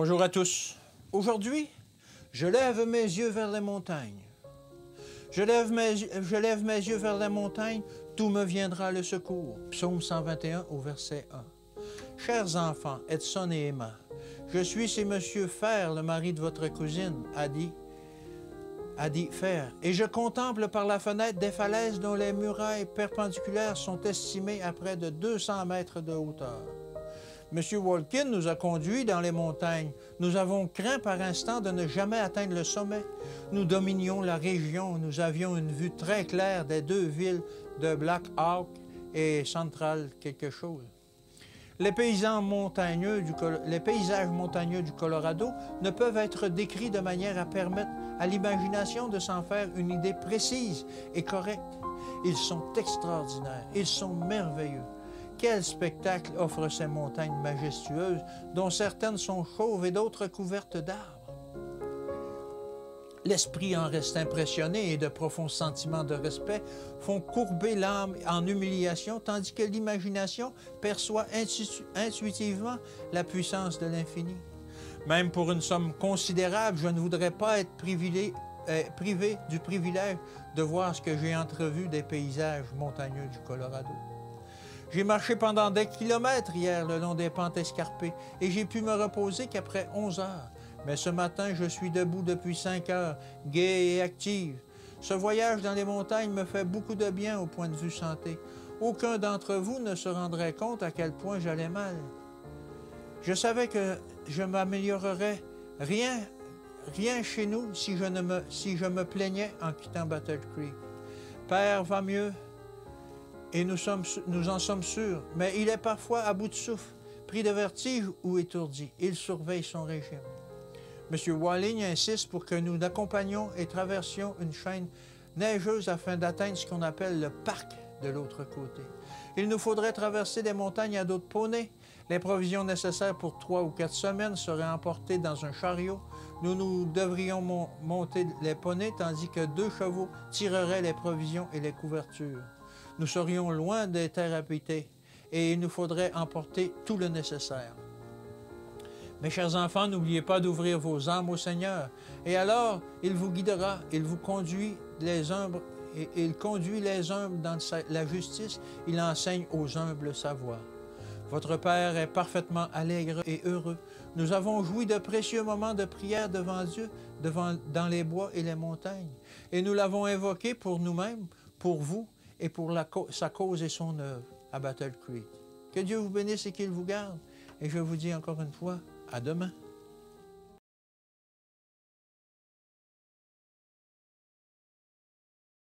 Bonjour à tous. Aujourd'hui, je lève mes yeux vers les montagnes. Je lève mes yeux vers les montagnes, d'où me viendra le secours. Psaume 121 au verset 1. Chers enfants, Edson et Emma, je suis chez Monsieur Fer, le mari de votre cousine, a dit Fer, et je contemple par la fenêtre des falaises dont les murailles perpendiculaires sont estimées à près de 200 mètres de hauteur. M. Walkin nous a conduits dans les montagnes. Nous avons craint par instant de ne jamais atteindre le sommet. Nous dominions la région. Nous avions une vue très claire des deux villes de Black Hawk et Central quelque chose. Les paysages montagneux du Colorado ne peuvent être décrits de manière à permettre à l'imagination de s'en faire une idée précise et correcte. Ils sont extraordinaires. Ils sont merveilleux. Quel spectacle offrent ces montagnes majestueuses, dont certaines sont chauves et d'autres couvertes d'arbres. L'esprit en reste impressionné et de profonds sentiments de respect font courber l'âme en humiliation, tandis que l'imagination perçoit intuitivement la puissance de l'infini. Même pour une somme considérable, je ne voudrais pas être privé du privilège de voir ce que j'ai entrevu des paysages montagneux du Colorado. J'ai marché pendant des kilomètres hier le long des pentes escarpées et j'ai pu me reposer qu'après 11 heures. Mais ce matin, je suis debout depuis 5 heures, gai et active. Ce voyage dans les montagnes me fait beaucoup de bien au point de vue santé. Aucun d'entre vous ne se rendrait compte à quel point j'allais mal. Je savais que je m'améliorerais rien chez nous si je me plaignais en quittant Battle Creek. Père va mieux. Et nous en sommes sûrs, mais il est parfois à bout de souffle, pris de vertige ou étourdi. Il surveille son régime. M. Walling insiste pour que nous l'accompagnions et traversions une chaîne neigeuse afin d'atteindre ce qu'on appelle le parc de l'autre côté. Il nous faudrait traverser des montagnes à dos de poney. Les provisions nécessaires pour 3 ou 4 semaines seraient emportées dans un chariot. Nous devrions monter les poneys tandis que 2 chevaux tireraient les provisions et les couvertures. Nous serions loin des terres habitées et il nous faudrait emporter tout le nécessaire. Mes chers enfants, n'oubliez pas d'ouvrir vos âmes au Seigneur. Et alors, il vous guidera, il conduit les humbles dans la justice, il enseigne aux humbles sa voie. Votre Père est parfaitement allègre et heureux. Nous avons joui de précieux moments de prière devant Dieu, dans les bois et les montagnes. Et nous l'avons invoqué pour nous-mêmes, pour vous, et pour sa cause et son œuvre à Battle Creek. Que Dieu vous bénisse et qu'il vous garde. Et je vous dis encore une fois, à demain.